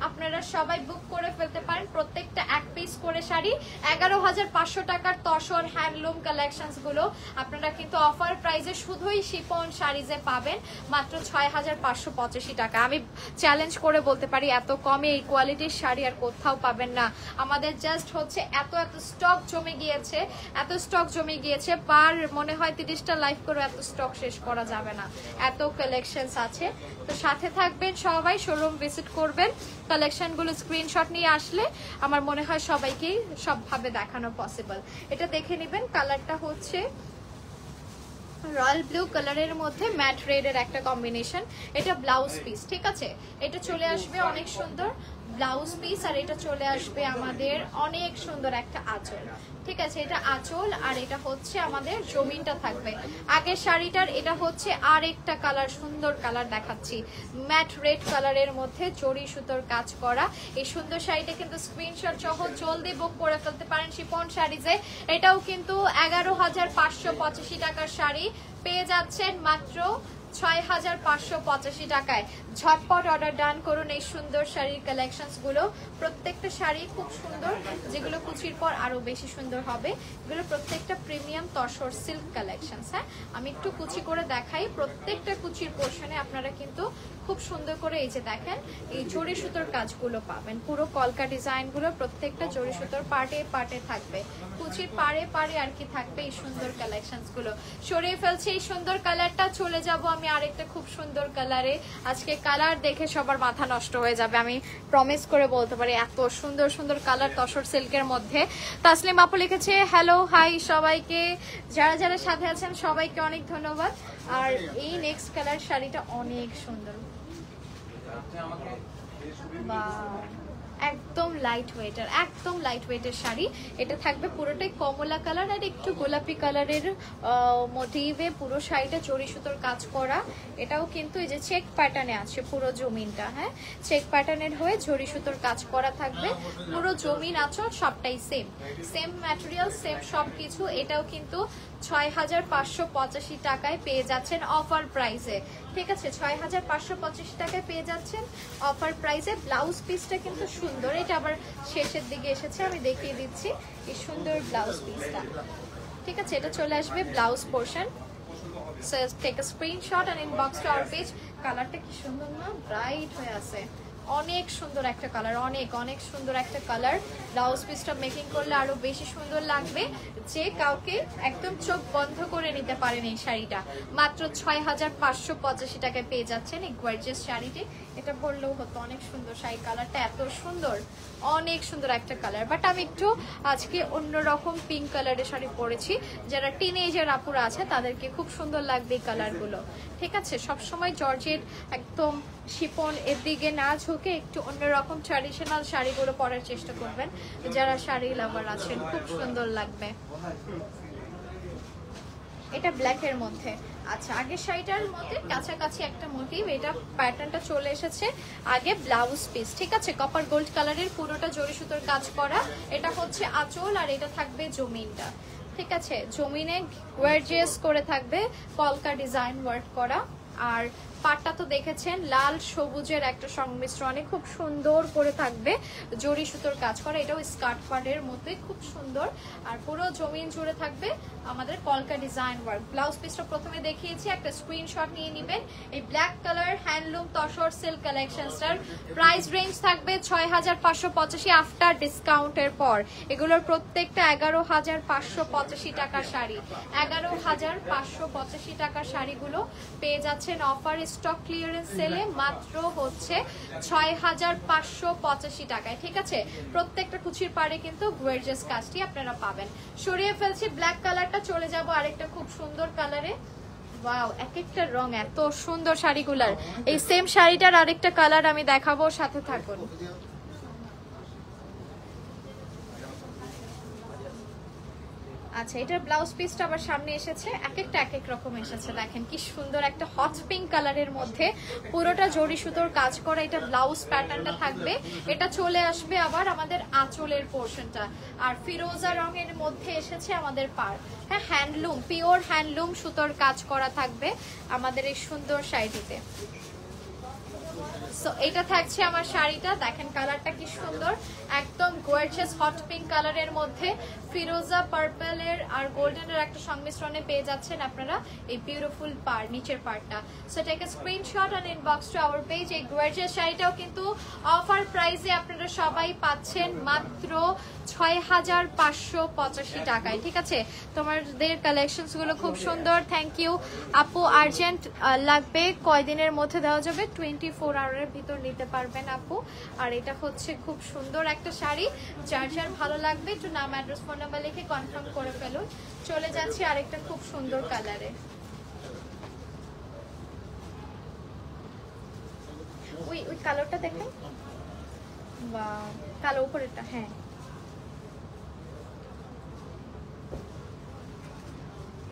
আপনারা সবাই বুক করে ফেলতে পারেন। প্রত্যেকটা এক পিস করে শাড়ি। ১১৫০০ টাকার তসর হ্যান্ডলুম কালেকশনস গুলো আপনারা কিন্তু অফার প্রাইসে শুধুই শিফন শাড়িজে পাবেন মাত্র ৬৫৮৫ টাকা। আমি চ্যালেঞ্জ করে বলতে পারি এত কমে এই কোয়ালিটির শাড়ি আর কোথাও পাবেন না। আমাদের জাস্ট হচ্ছে এত স্টক জমে গিয়েছে, এত স্টক জমে গিয়েছে, পার মনে হয় ৩০টা লাইভ করে এত স্টক শেষ করা যাবে না, এত কালেকশনস আছে। তো সাথে থাকবেন সবাই, শোরুম ভিজিট করবেন। কালেকশনগুলো স্ক্রিনশট নিয়ে আসলে আমার মনে হয় সবাইকেই সবভাবে দেখানো পসিবল। এটা দেখে নেবেন। কালারটা হচ্ছে রয়্যাল ব্লু কালারের মধ্যে ম্যাট রেডের একটা কম্বিনেশন। এটা ব্লাউজ পিস, ঠিক আছে? এটা চলে আসবে অনেক সুন্দর ব্লাউজ পিস, আর এটা চলে আসবে আমাদের অনেক সুন্দর একটা আঁচল, ঠিক আছে? এটা আঁচল, আর এটা হচ্ছে আমাদের জমিনটা থাকবে। আগের শাড়িটার এটা হচ্ছে আর একটা কালার, সুন্দর কালার দেখাচ্ছি, ম্যাট রেড কালারের মধ্যে জরি সুতোর কাজ করা। এই সুন্দর শাড়িটা কিন্তু স্ক্রিনশট সহ জলদি বুক করে ফেলতে পারেন শিফন শাড়িজে। এটাও কিন্তু ১১৫৮৫ টাকার শাড়ি পেয়ে যাচ্ছেন মাত্র ৬৫৮৫ টাকায়। ঝটপট অর্ডার ডান করুন এই সুন্দর শাড়ির কালেকশনস গুলো। প্রত্যেকটা শাড়ি খুব সুন্দর, যেগুলো কুচির পর আরো বেশি সুন্দর হবে। এগুলো প্রত্যেকটা প্রিমিয়াম তসর সিল্ক কালেকশনস। হ্যাঁ, আমি একটু কুচি করে দেখাই। প্রত্যেকটা কুচির পোর্শনে আপনারা কিন্তু খুব সুন্দর করে এই যে দেখেন এই জরি সুতোর কাজগুলো পাবেন। পুরো কলকা ডিজাইন গুলো প্রত্যেকটা জরি সুতোর পার্টে পার্টে থাকবে, কুচির পাড়ে পাড়ে আর কি থাকবে এই সুন্দর কালেকশনস গুলো। সরিয়ে ফেলছি এই সুন্দর কালারটা, চলে যাব আমি আরেকটা খুব সুন্দর কালারে। আজকে কালার দেখে সবার মাথা নষ্ট হয়ে যাবে, আমি প্রমিস করে বলতে পারি, এত সুন্দর সুন্দর কালার তসর সিল্কের মধ্যে। তাসলিম আপু লিখেছে হ্যালো হাই সবাইকে, যারা যারা সাথে আছেন সবাইকে অনেক ধন্যবাদ। আর এই নেক্সট কালার শাড়িটা অনেক সুন্দর, একদম লাইট ওয়েটের, একদম লাইট ওয়েটের শাড়ি। এটা থাকবে পুরোটাই কমলা কালার আর একটু গোলাপি কালারের মোটিভে পুরো শাড়িটা জরি সুতোর কাজ করা। এটাও কিন্তু এই যে চেক প্যাটার্নে আছে পুরো জমিনটা। হ্যাঁ, চেক প্যাটার্নের হয়ে জরি সুতোর কাজ করা থাকবে। পুরো জমিন আঁচল সবটাই সেম, সেম ম্যাটেরিয়াল, সেম সবকিছু। এটাও কিন্তু ৬৫৮৫ টাকায় পেয়ে যাচ্ছেন অফার প্রাইসে, ঠিক আছে? ৬৫৮৫ টাকায় পেয়ে যাচ্ছেন অফার প্রাইসে। ব্লাউজ পিসটা কিন্তু সুন্দর, এটা আবার শেষের দিকে এসেছে, আমি দেখিয়ে দিচ্ছি এই সুন্দর ব্লাউজ পিসটা, ঠিক আছে? এটা চলে আসবে blouse portion. So take a screenshot and inbox to our page. কালারটা কি সুন্দর না, ব্রাইট হয়ে আছে, অনেক সুন্দর একটা কালার, অনেক অনেক সুন্দর একটা কালার। ব্লাউজ পিসটা মেকিং করলে আরো বেশি সুন্দর লাগবে, যে কাউকে একদম চোখ বন্ধ করে নিতে পারেন। এই শাড়িটা মাত্র 6585 টাকায় পেয়ে যাচ্ছেন এই গর্জিয়াস শাড়িটি। এটা বললেও হতো, অনেক সুন্দর শাড়ি, কালারটা এত সুন্দর, অনেক সুন্দর একটা কালার। বাট আমি একটু আজকে অন্যরকম পিঙ্ক কালারের শাড়ি পরেছি, যারা টিনেজার আপুরা আছে তাদেরকে খুব সুন্দর লাগবে এই কালারগুলো, ঠিক আছে। সবসময় জর্জেট একদম শিপন এর দিকে না ঝুঁকে একটু অন্যরকম ট্র্যাডিশনাল শাড়িগুলো পরার চেষ্টা করবেন, যারা শাড়ি লাভার আছেন, খুব সুন্দর লাগবে। এটা ব্ল্যাক এর মধ্যে। আচ্ছা, আগের শাড়িটার মধ্যে কাছাকাছি একটা মোটিভ, এটা প্যাটার্নটা চলে এসেছে। আগে ব্লাউজ পিস, ঠিক আছে, কপার গোল্ড কালারের, পুরোটা জরি সুতোর কাজ করা। এটা হচ্ছে আঁচল, আর এটা থাকবে জমিনটা, ঠিক আছে। জমিনে গর্জিয়াস করে থাকবে কলকা ডিজাইন ওয়ার্ক করা। আর পাটটা তো দেখেছেন, লাল সবুজের একটা সংমিশ্রণে খুব সুন্দর করে থাকবে জরি সুতোর কাজ করা। এটাও স্কার্ট পাড়ের মতোই খুব সুন্দর, আর পুরো জমিন জুড়ে থাকবে আমাদের কলকা ডিজাইন ওয়ার্ক। ব্লাউজ পিসটা প্রথমে দেখিয়েছি, একটা স্ক্রিনশট নিয়ে নেবেন। এই black colour handloom tussar silk কালেকশনসটার প্রাইস রেঞ্জ থাকবে 6585 আফটার ডিসকাউন্টের পর। এগুলোর প্রত্যেকটা 11585 টাকার শাড়ি, 11585 টাকার শাড়িগুলো পেয়ে যাচ্ছেন অফার স্টক ক্লিয়ারেন্স সেলে মাত্র হচ্ছে 6585 টাকায়, ঠিক আছে। প্রত্যেকটা কুচির পাড়ে কিন্তু গর্জিয়াস কাজটি আপনারা পাবেন। সরিয়ে ফেলছি ব্ল্যাক কালারটা, চলে যাব আরেকটা খুব সুন্দর কালারে। ওয়াও, এক একটা রং এত সুন্দর শাড়িগুলার। এই সেম শাড়িটার আরেকটা কালার আমি দেখাবো, সাথে থাকুন। আচ্ছা, এটার ব্লাউজ পিসটা আবার সামনে এসেছে, এক একটা এক এক রকম এসেছে। দেখেন কি সুন্দর একটা হট পিঙ্ক কালারের মধ্যে পুরোটা জরি সুতোর কাজ করা, এটা ব্লাউজ প্যাটার্নটা থাকবে। এটা চলে আসবে আবার আমাদের আঁচলের পোর্শনটা, আর ফিরোজা রঙের মধ্যে এসেছে আমাদের পাড়। হ্যাঁ, হ্যান্ডলুম, পিওর হ্যান্ডলুম সুতোর কাজ করা থাকবে আমাদের এই সুন্দর শাড়িটিতে। সো এটা থাকছে আমার শাড়িটা, দেখেন কালারটা কি সুন্দর, একদম গর্জিয়াস হট পিঙ্ক কালারের মধ্যে ফিরোজা পার্পলের আর গোল্ডেনের একটা সংমিশ্রণে পেয়ে যাচ্ছেন আপনারা এই বিউটিফুল পার্ট, নিচের পার্টটা। So take a screenshot and inbox to our page. এই গর্জিয়াস শাড়িটাও কিন্তু অফার প্রাইসে আপনারা সবাই পাচ্ছেন মাত্র 6585 টাকায়, ঠিক আছে। তোমাদের কালেকশনস গুলো খুব সুন্দর, থ্যাংক ইউ আপু। আর্জেন্ট লাগবে, কয়দিনের মধ্যে দেওয়া যাবে? 24 আওয়ারের ভিতর নিতে পারবেন আপু। আর এটা হচ্ছে খুব সুন্দর একটা শাড়ি, যার যার ভালো লাগবে একটু নাম, অ্যাড্রেস, ফোন নাম্বার লিখে কনফার্ম করে ফেলুন। চলে যাচ্ছি আরেকটা খুব সুন্দর কালারে। ওই কালারটা দেখেন, বা কালো উপরেরটা, হ্যাঁ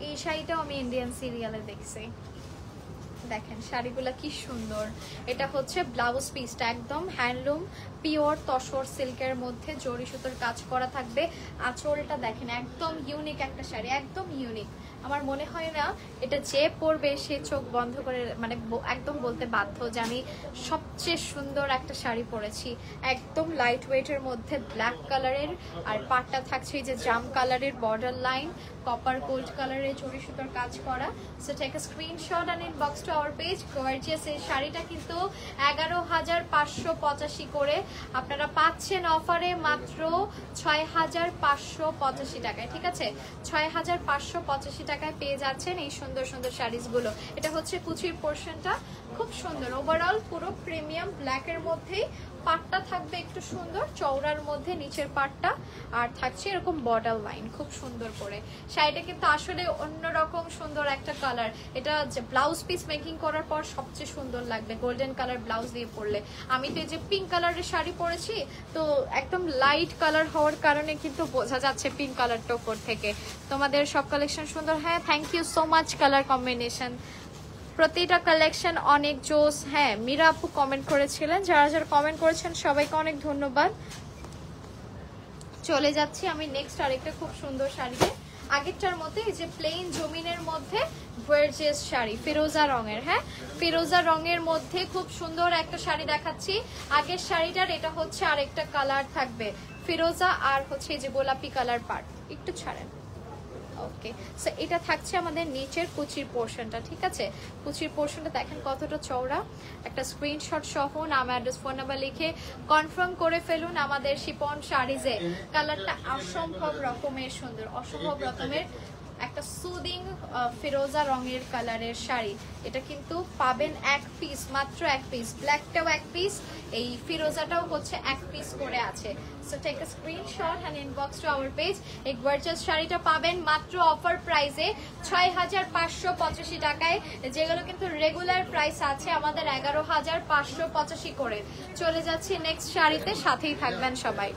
এই শাড়িটাও আমি ইন্ডিয়ান সিরিয়ালে দেখছি। দেখেন শাড়িগুলা কি সুন্দর। এটা হচ্ছে ব্লাউজ পিসটা, একদম হ্যান্ডলুম পিওর তসর সিল্কের মধ্যে জরি সুতোর কাজ করা থাকবে। আঁচলটা দেখেন, একদম ইউনিক একটা শাড়ি, একদম ইউনিক। আমার মনে হয় না এটা যে পরবে সে চোখ বন্ধ করে, মানে একদম বলতে বাধ্য যে আমি সবচেয়ে সুন্দর একটা শাড়ি পরেছি। একদম লাইট ওয়েটের মধ্যে ব্ল্যাক কালারের, আর পাটটা থাকছে এই যে জাম কালারের বর্ডার লাইন, কপার গোল্ড কালারের জরি সুতোর কাজ করা। So take a screenshot and inbox to our page. Gorgeous এই শাড়িটা কিন্তু 11585 করে আপনারা পাচ্ছেন অফারে মাত্র 6585 টাকায়, ঠিক আছে। 6585 টাকায় পেয়ে যাচ্ছেন এই সুন্দর সুন্দর শাড়িজ গুলো। এটা হচ্ছে কুচির পোর্শনটা, খুব সুন্দর। ওভারঅল পুরো প্রিমিয়াম ব্ল্যাকের মধ্যেই পাটটা থাকবে একটু সুন্দর চওড়ার মধ্যে, নিচের পাটটা, আর থাকছে এরকম বর্ডার লাইন খুব সুন্দর করে। শাড়িটা কিন্তু আসলে অন্যরকম সুন্দর একটা কালার। এটা যে ব্লাউজ পিস মেকিং করার পর সবচেয়ে সুন্দর লাগবে গোল্ডেন কালার ব্লাউজ দিয়ে পরলে। আমি তো এই যে পিঙ্ক কালারের শাড়ি পরেছি, তো একদম লাইট কালার হওয়ার কারণে কিন্তু বোঝা যাচ্ছে পিঙ্ক কালারটা উপর থেকে। তোমাদের সব কালেকশন সুন্দর। হ্যাঁ, thank you so much. Colour combination প্রতিটা কালেকশন অনেক জোস। হ্যাঁ, মীরা আপু কমেন্ট করেছিলেন, যারা যারা কমেন্ট করেছেন সবাইকে অনেক ধন্যবাদ। চলে যাচ্ছি আমি নেক্সট আরেকটা খুব সুন্দর শাড়িতে। আগেরটার মধ্যে এই যে প্লেন জমিনের মধ্যে গর্জিয়াস শাড়ি ফিরোজা রঙের। হ্যাঁ, ফিরোজা রঙের মধ্যে খুব সুন্দর একটা শাড়ি দেখাচ্ছি। আগের শাড়িটার এটা হচ্ছে আরেকটা কালার থাকবে ফিরোজা, আর হচ্ছে এই যে গোলাপি কালার পার্ট। একটু ছাড়েন, ওকে, সো এটা থাকছে আমাদের নিচের কুচির পোর্শনটা, ঠিক আছে? কুচির পোর্শনটা দেখেন কতটা চওড়া। একটা স্ক্রিনশট সহ নাম অ্যাড্রেস ফোন নাম্বার লিখে কনফার্ম করে ফেলুন আমাদের শিপন শাড়িজে। কালারটা অসম্ভব রকমের সুন্দর, অসম্ভব রকমের একটা সুদিং ফিরোজা রঙের কালারের শাড়ি। এটা কিন্তু পাবেন এক পিস, মাত্র এক পিস। ব্ল্যাকটাও এক পিস, এই ফিরোজাটাও হচ্ছে এক পিস করে আছে। So take a screenshot and inbox to our page. এই গর্জিয়াস শাড়িটা পাবেন মাত্র অফার প্রাইসে ৬,৫৮৫ টাকায়, যেগুলো কিন্তু রেগুলার প্রাইস আছে আমাদের ১১,৫৮৫ করে। চলে যাচ্ছি নেক্সট শাড়িতে, সাথেই থাকবেন সবাই।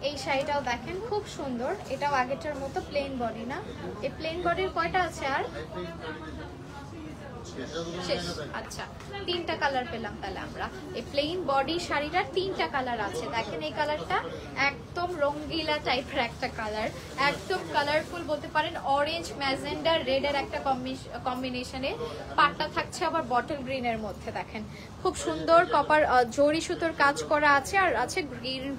এই শাড়িটাও দেখেন খুব সুন্দর, এটাও আগেরটার মতো প্লেন বডি না। এই প্লেন বডির কয়টা আছে আর শেষ? আচ্ছা, 3টা কালার পেলাম তাহলে আমরা। এই প্লেন বডি শাড়িটার 3টা কালার আছে। দেখেন এই কালারটা একদম রঙ্গিলা টাইপের একটা কালার, একদম কালারফুল বলতে পারেন। অরেঞ্জ ম্যাজেন্ডা রেড এর একটা কম্বিনেশনে, পাটটা থাকছে আবার বটল গ্রিনের মধ্যে। দেখেন খুব সুন্দর কপার জরি সুতোর কাজ করা আছে, আর আছে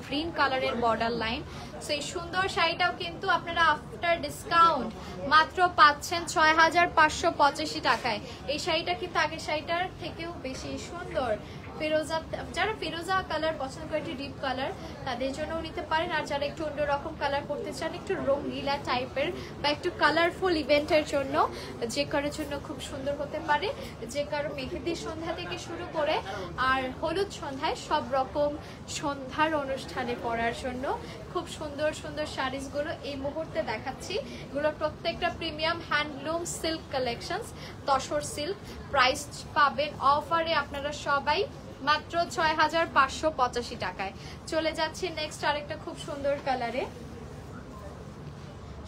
গ্রিন কালারের বর্ডার লাইন। সো এই সুন্দর শাড়িটাও কিন্তু আপনারা আফটার ডিসকাউন্ট মাত্র পাচ্ছেন ৬,৫৮৫ টাকায়। এই শাড়িটা কিন্তু আগের শাড়িটার থেকেও বেশি সুন্দর। ফিরোজা, যারা ফিরোজা কালার পছন্দ করে, একটু ডিপ কালার, তাদের জন্যও নিতে পারেন। আর যারা একটু অন্যরকম কালার করতে চান, একটু রঙিলা টাইপের বা একটু কালারফুল ইভেন্টের জন্য, যে কারোর জন্য খুব সুন্দর হতে পারে। যে কারো মেহেদির সন্ধ্যা থেকে শুরু করে আর হলুদ সন্ধ্যায় সব রকম সন্ধ্যার অনুষ্ঠানে পরার জন্য খুব সুন্দর সুন্দর শাড়িগুলো এই মুহূর্তে দেখাচ্ছি। এগুলো প্রত্যেকটা premium handloom silk collections, tussar silk. Price পাবেন অফারে আপনারা সবাই মাত্র ৬,৫৮৫ টাকায়। চলে যাচ্ছি নেক্সট আরেকটা খুব সুন্দর কালারে,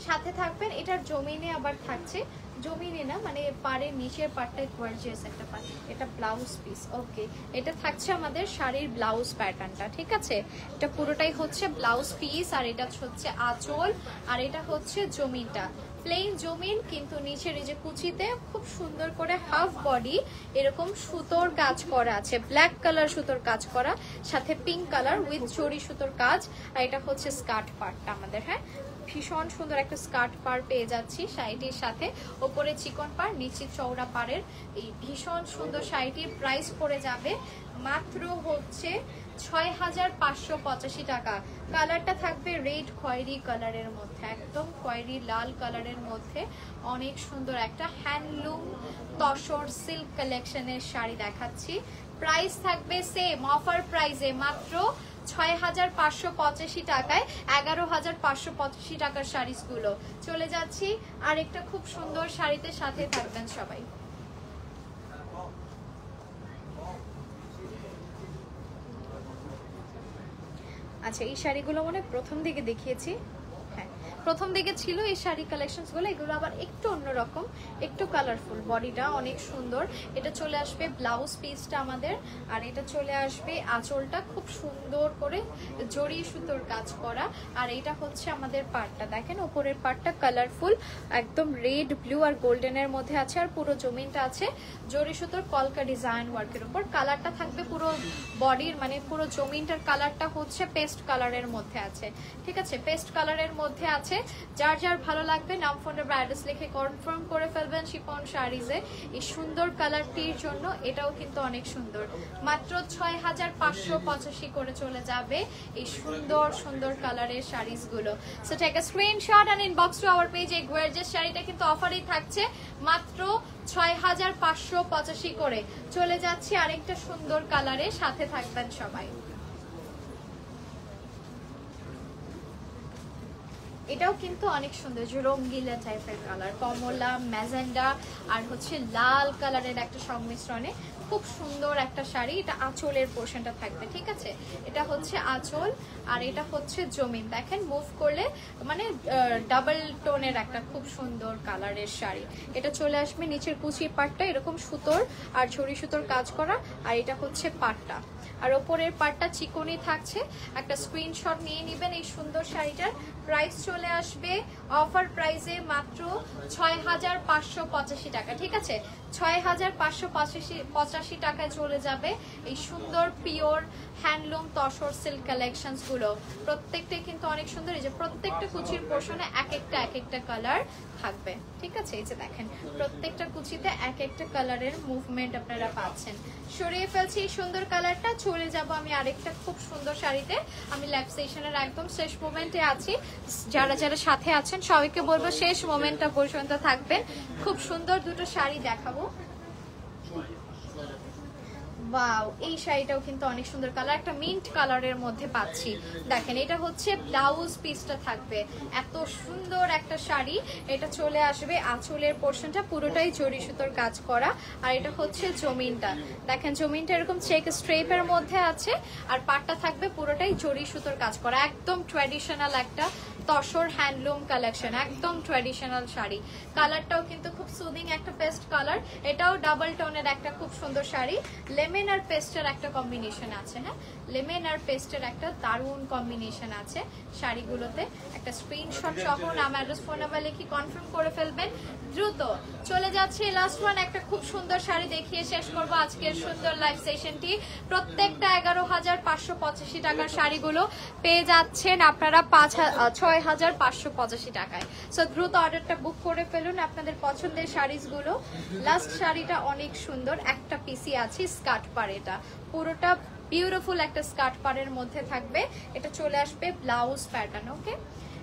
সাথে থাকবেন এটার জমিনে আবার থাকছে, জমিনে না মানে পাড়ের নিচের পাটটাই গর্জিয়াস একটা পাট। এটা ব্লাউজ পিস, ওকে, এটা থাকছে আমাদের শাড়ির ব্লাউজ প্যাটার্নটা, ঠিক আছে? এটা পুরোটাই হচ্ছে ব্লাউজ পিস, আর এটা হচ্ছে আঁচল, আর এটা হচ্ছে জমিনটা। প্লেন জমিন, কিন্তু নিচের এই যে কুচিতে খুব সুন্দর করে হাফ বডি এরকম সুতোর কাজ করা আছে, ব্ল্যাক কালার সুতোর কাজ করা, সাথে পিঙ্ক কালার উইথ জরি সুতোর কাজ। আর এটা হচ্ছে স্কার্ট পার্টটা আমাদের। হ্যাঁ, ভীষণ সুন্দর একটা স্কার্ট পার পেয়ে যাচ্ছি শাড়িটির সাথে। ওপরে চিকন পার, নিচে চওড়া পাড়ের এই ভীষণ সুন্দর শাড়িটির প্রাইস পড়ে যাবে মাত্র হচ্ছে ৬,৫৮৫ টাকা। কালারটা থাকবে রেড খয়েরি কালারের মধ্যে, একদম খয়েরি লাল কালারের মধ্যে। অনেক সুন্দর একটা হ্যান্ডলুম তসর সিল্ক কালেকশনের শাড়ি দেখাচ্ছি। প্রাইস থাকবে সেম অফার প্রাইসে মাত্র ৬,৫৮৫ টাকায়, ১১,৫৮৫ টাকার শাড়িগুলো। চলে যাচ্ছি আরেকটা খুব সুন্দর শাড়িতে, সাথে থাকবেন সবাই। আচ্ছা, এই শাড়িগুলো মনে প্রথম দিকে দেখিয়েছি, হ্যাঁ প্রথম দিকে ছিল এই শাড়ি কালেকশনসগুলো। এগুলো আবার একটু অন্যরকম, একটু কালারফুল, বডিটা অনেক সুন্দর। এটা চলে আসবে ব্লাউজ পিসটা আমাদের, আর এটা চলে আসবে আঁচলটা খুব সুন্দর করে জরি সুতোর কাজ করা। আর এটা হচ্ছে আমাদের পাড়টা, দেখেন উপরের পাড়টা কালারফুল, একদম রেড ব্লু আর গোল্ডেনের মধ্যে আছে। আর পুরো জমিনটা আছে জরি সুতোর কলকা ডিজাইন ওয়ার্কের উপর। কালারটা থাকবে পুরো বডির, মানে পুরো জমিনটার কালারটা হচ্ছে পেস্ট কালারের মধ্যে আছে, ঠিক আছে? পেস্ট কালারের মধ্যে আছে। যার যার ভালো লাগবে নাম ফোন নাম্বার অ্যাড্রেস লিখে কনফার্ম করে ফেলবেন শিপন শাড়িজে। এই সুন্দর কালারটির জন্য এটাও কিন্তু অনেক সুন্দর, মাত্র ৬,৫৮৫ করে চলে যাবে এই সুন্দর সুন্দর কালারের শাড়িগুলো। So take a screenshot and inbox to our page. এই গর্জিয়াস শাড়িটা কিন্তু অফারই থাকছে মাত্র ৬,৫৮৫ করে। চলে যাচ্ছি আরেকটা সুন্দর কালারে, সাথে থাকবেন সবাই। এটাও কিন্তু অনেক সুন্দর, যে রঙ্গিলা টাইপের কালার, কমলা ম্যাজেন্ডা আর হচ্ছে লাল কালারের একটা সংমিশ্রণে খুব সুন্দর একটা শাড়ি। এটা আঁচলের পোর্শনটা থাকবে, ঠিক আছে? এটা হচ্ছে আঁচল, আর এটা হচ্ছে জমিন। দেখেন মুভ করলে মানে ডাবল টোনের একটা খুব সুন্দর কালারের শাড়ি। এটা চলে আসবে নিচের কুচির পাটটা এরকম সুতোর আর ঝুড়ি সুতোর কাজ করা, আর এটা হচ্ছে পাটটা। আর ওপরের পাটটা চিকনি থাকছে। একটা স্ক্রিনশট নিয়ে নেবেন এই সুন্দর শাড়িটার। প্রাইস চলে আসবে অফার প্রাইসে মাত্র 6585 টাকা, ঠিক আছে? 6585 টাকায় চলে যাবে এই সুন্দর pure handloom tussar silk collections গুলো। প্রত্যেকটাই কিন্তু অনেক সুন্দর। এই যে প্রত্যেকটা কুচির পোর্শনে এক একটা কালার থাকবে, ঠিক আছে? এই যে দেখেন প্রত্যেকটা কুচিতে এক একটা কালারের মুভমেন্ট আপনারা পাচ্ছেন। সরিয়ে ফেলছি এই সুন্দর কালারটা, চলে যাব আমি আরেকটা খুব সুন্দর শাড়িতে। আমি লাইভ সেশনের একদম শেষ মোমেন্টে আছি। যারা যারা সাথে আছেন সবাইকে বলবো শেষ মোমেন্টটা পর্যন্ত থাকবেন। খুব সুন্দর দুটো শাড়ি দেখাবো। ওয়াও, এই শাড়িটাও কিন্তু অনেক সুন্দর কালার, একটা মিন্ট কালারের মধ্যে পাচ্ছি। দেখেন এটা হচ্ছে ব্লাউজ পিসটা থাকবে। এত সুন্দর একটা শাড়ি। এটা চলে আসবে আঁচলের পোর্শনটা পুরোটাই জরি সুতোর কাজ করা, আর এটা হচ্ছে জমিনটা। দেখেন জমিনটা এরকম চেক স্ট্রেপের মধ্যে আছে, আর পাটটা থাকবে পুরোটাই জরি সুতোর কাজ করা। একদম ট্র্যাডিশনাল একটা তসর হ্যান্ডলুম কালেকশন, একদম ট্র্যাডিশনাল শাড়ি। কালারটাও কিন্তু খুব সুদিং একটা পেস্ট কালার। এটাও ডাবল টোনের একটা খুব সুন্দর শাড়ি। লেমন আর পেস্টের একটা কম্বিনেশন আছে, হ্যাঁ লেমন আর পেস্টের একটা দারুণ কম্বিনেশন আছে শাড়িগুলোতে। একটা স্ক্রিনশট সহ নাম অ্যাড্রেস ফোন নাম্বার লিখে কনফার্ম করে ফেলবেন। দ্রুত চলে যাচ্ছে লাস্ট ওয়ান। একটা খুব সুন্দর শাড়ি দেখিয়ে শেষ করবো আজকের সুন্দর লাইভ সেশনটি। প্রত্যেকটা 11,585 টাকার শাড়িগুলো পেয়ে যাচ্ছেন আপনারা 6,585 টাকায়। সো দ্রুত অর্ডারটা বুক করে ফেলুন আপনাদের পছন্দের শাড়িগুলো। লাস্ট শাড়িটা অনেক সুন্দর, একটা পিসি আছে স্কার্ট পার, এটা পুরোটা বিউটিফুল একটা স্কার্ট পারের মধ্যে থাকবে। এটা চলে আসবে ব্লাউজ প্যাটার্ন, ওকে?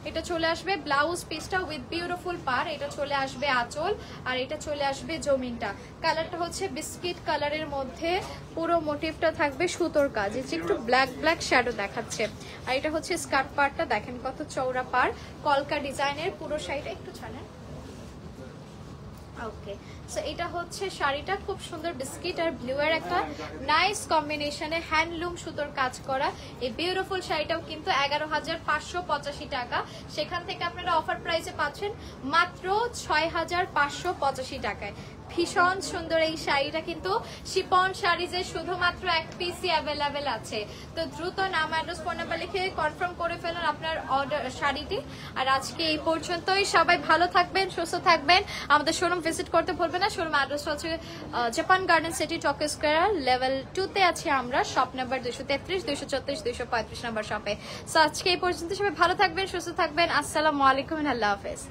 এটা চলে আসবে ব্লাউজ পিসটা উইথ বিউটিফুল পার। এটা চলে আসবে আঁচল, আর এটা চলে আসবে জমিনটা। কালারটা হচ্ছে বিস্কিট কালারের মধ্যে, পুরো মোটিভটা থাকবে সুতোর কাজ। এই যে একটু ব্ল্যাক ব্ল্যাক শ্যাডো দেখাচ্ছে। আর এটা হচ্ছে স্কার্ট পারটা, দেখেন কত চওড়া পার, কলকা ডিজাইনের পুরো শাড়িটা। একটু ছাড়েন, ওকে? সো এটা হচ্ছে শাড়িটা, খুব সুন্দর বিস্কিট আর ব্লু এর একটা নাইস কম্বিনেশনে হ্যান্ডলুম সুতোর কাজ করা। এই বিউটিফুল শাড়িটাও কিন্তু 11,585 টাকা। সেখান থেকে আপনারা অফার প্রাইসে পাচ্ছেন মাত্র 6,585 টাকায়। ভীষণ সুন্দর এই শাড়িটা কিন্তু শিপন শাড়িজে শুধুমাত্র এক পিসই অ্যাভেলেবেল আছে। তো দ্রুত নাম অ্যাড্রেস ফোন নাম্বার লিখে কনফার্ম করে ফেলুন আপনার অর্ডার শাড়িটি। আর আজকে এই পর্যন্তই। সবাই ভালো থাকবেন, সুস্থ থাকবেন। আমাদের শোরুম ভিজিট করতে ভুলবেন না। শোরুম অ্যাড্রেস হচ্ছে জাপান গার্ডেন সিটি টক স্কয়ার লেভেল 2 তে আছি আমরা, শপ নাম্বার 233, 234, 235 নাম্বার শপে। সো আজকে এই পর্যন্ত। সবাই ভালো থাকবেন, সুস্থ থাকবেন। আসসালামু আলাইকুম, আল্লাহ হাফেজ।